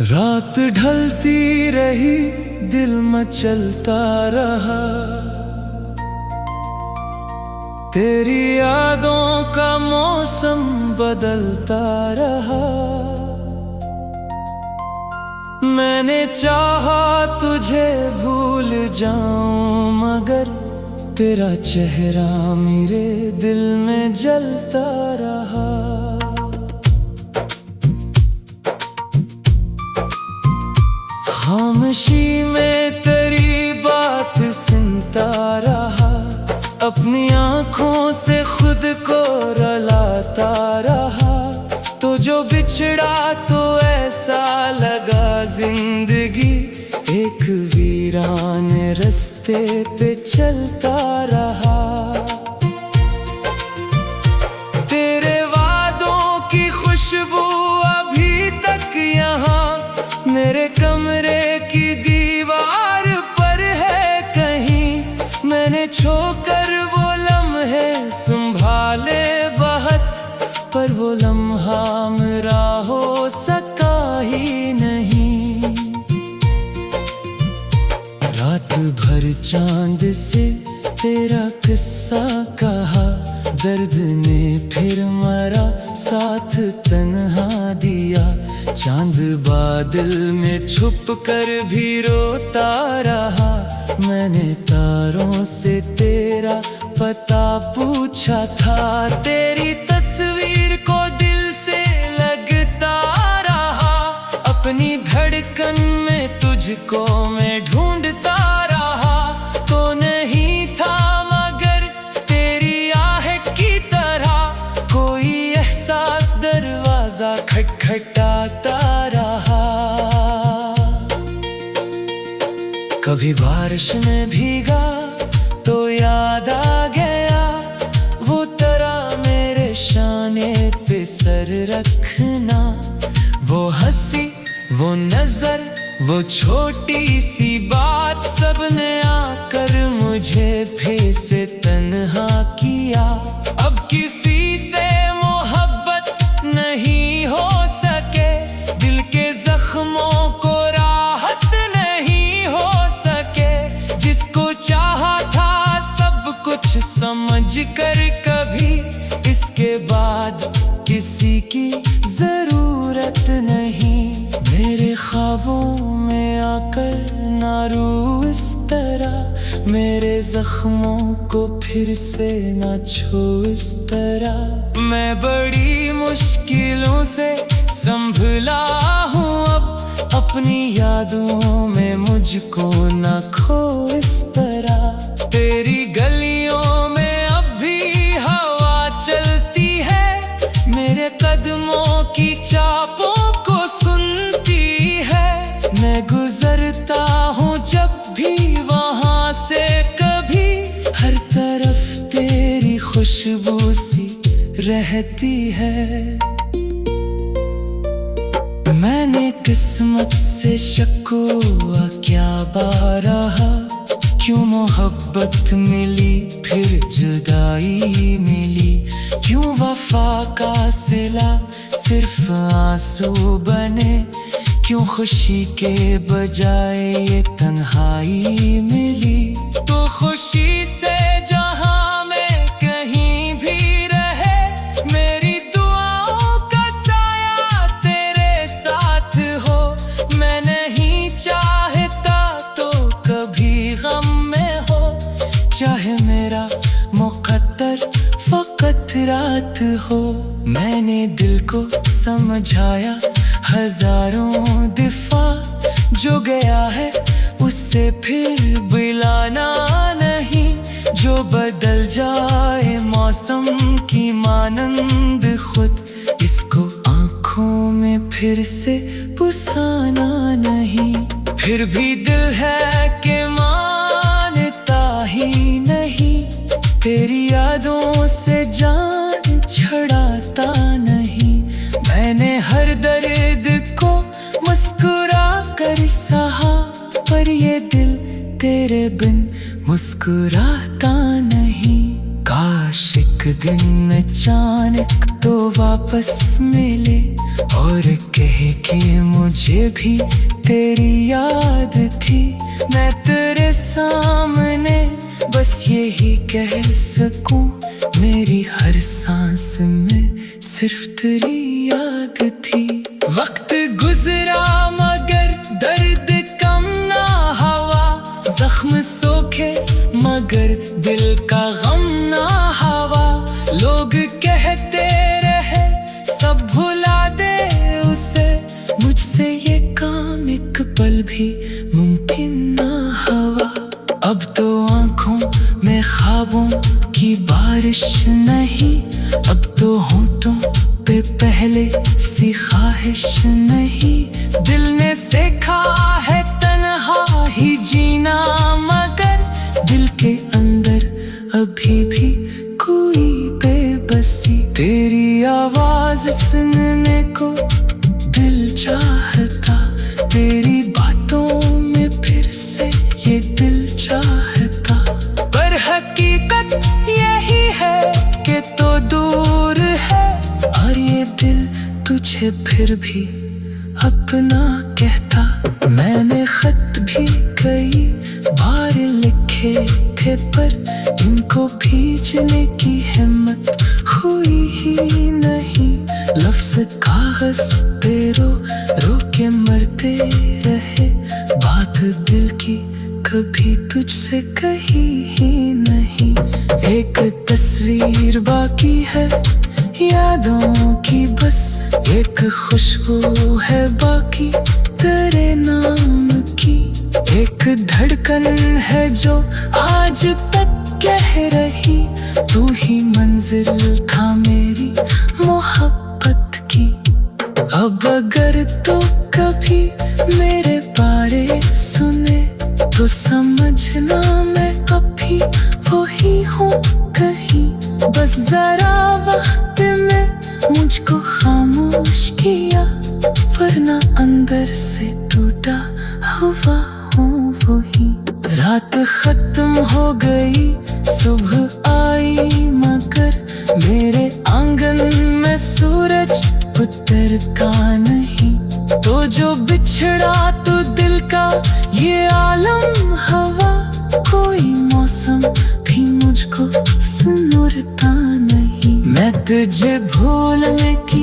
रात ढलती रही, दिल मचलता रहा। तेरी यादों का मौसम बदलता रहा। मैंने चाहा तुझे भूल जाऊं, मगर तेरा चेहरा मेरे दिल में जलता रहा। खामोशी में तेरी बात सुनता रहा, अपनी आँखों से खुद को रुलाता रहा। तो जो बिछड़ा तो ऐसा लगा जिंदगी एक वीरान रास्ते पे चलता रहा। तेरे वादों की खुशबू अभी तक यहाँ मेरे कमरे की दीवार पर है कहीं। मैंने छोकर वो लम्हे संभाले बहुत, पर वो लम्हा मेरा हो सका ही नहीं। रात भर चांद से तेरा किस्सा कहा, दर्द ने फिर मरा साथ तन्हा दिया। चांद बादल में छुप कर भी रोता रहा। मैंने तारों से तेरा पता पूछा था, तेरी तस्वीर को दिल से लगता रहा। अपनी धड़कन में तुझको मैं ढूंढता रहा। तो नहीं था मगर तेरी आहट की तरह कोई एहसास दरवाजा खटखटाता रहा। कभी बारिश में भीगा तो याद आ गया, वो तरह मेरे शाने पे सर रखना। वो हंसी, वो नजर, वो छोटी सी बात, सबने आकर मुझे फिर से तन्हा किया। अब किसी से मोहब्बत नहीं हो सके, दिल के जख्मों को राहत नहीं हो सके। जिसको चाहा था सब कुछ समझ कर, कभी इसके बाद किसी की जरूरत नहीं। मेरे ख्वाबों में आकर ना रो इस तरह, मेरे जख्मों को फिर से ना छू इस तरह। मैं बड़ी मुश्किलों से संभला हूँ अब, अपनी यादों में मुझको ना खो इस तरह। तेरी गलियों में अब भी हवा चलती है, मेरे कदमों की चापों को सुनती है। मैं गुजरता हूँ जब भी वहाँ से कभी, हर तरफ तेरी खुशबू सी रहती है। मैंने किस्मत से शिकवा क्या बारहा, क्यों मोहब्बत मिली फिर जुदाई मिली। क्यों वफा का सिला सिर्फ आंसू बने, क्यों खुशी के बजाय ये तन्हाई मिली। तो खुशी से जहां मैं कहीं भी रहे, मेरी दुआओं का साया तेरे साथ हो। मैं नहीं चाहता तो कभी गम में हो, चाहे मेरा मुकद्दर फकत रात हो। मैंने दिल को समझाया हजारों दिफा, जो गया है उससे फिर बुलाना नहीं। जो बदल जाए मौसम की मानंद खुद, इसको आँखों में फिर से पुसाना नहीं। फिर भी दिल है कि मानता ही नहीं, तेरी यादों से जान छड़ाता नहीं। मैंने हर दर्द को मुस्कुरा कर सहा, पर ये दिल तेरे बिन मुस्कुराता नहीं। काश एक दिन अचानक तो वापस मिले और कहे कि मुझे भी तेरी याद थी। मैं तेरे सामने बस यही कह सकूं, मेरी हर सांस में सिर्फ तेरी याद थी। वक्त गुजरा मगर दर्द कम ना हुआ, जख्म सोखे मगर दिल का गम ना हुआ। लोग कहते रहे सब भुला दे उसे, मुझसे ये काम एक पल भी मुमकिन ना हुआ। अब तो आंखों में ख्वाबों की बारिश नहीं, अब तो होठों पे पहले सी ख्वाहिश नहीं। दिल ने सीखा है तन्हा ही जीना, मगर दिल के अंदर अभी भी कोई बेबसी। तेरी आवाज सुनने को दिल चाहता, तेरी बातों में फिर से ये दिल चाहता। पर हकीकत यही है कि तो दूर है, और ये दिल तुझे फिर भी अपना कहता। मैंने खत भी कई बार लिखे थे, पर इनको भेजने की हिम्मत हुई ही नहीं। लफ्ज़ कागज पे रो रो के मरते रहे, बात दिल की कभी तुझसे कही ही नहीं। एक तस्वीर बाकी है यादों की, बस एक खुशबू है बाकी तेरे नाम की। एक धड़कन है जो आज तक कह रही, तू ही मंजिल था मेरी मोहब्बत की। अब अगर तो कभी मेरे बारे सुने तो समझना मैं अभी वही हूँ कहीं। बस जरा वक्त में मुझको खामोश किया, वरना अंदर से टूटा हुआ हूँ वही। रात खत्म हो गई, सुबह आई मगर मेरे आंगन में सूरज उतरता नहीं। तो जो बिछड़ा तो दिल का ये आलम हवा, कोई मौसम भी मुझको सुनता नहीं। मैं तुझे भूलने की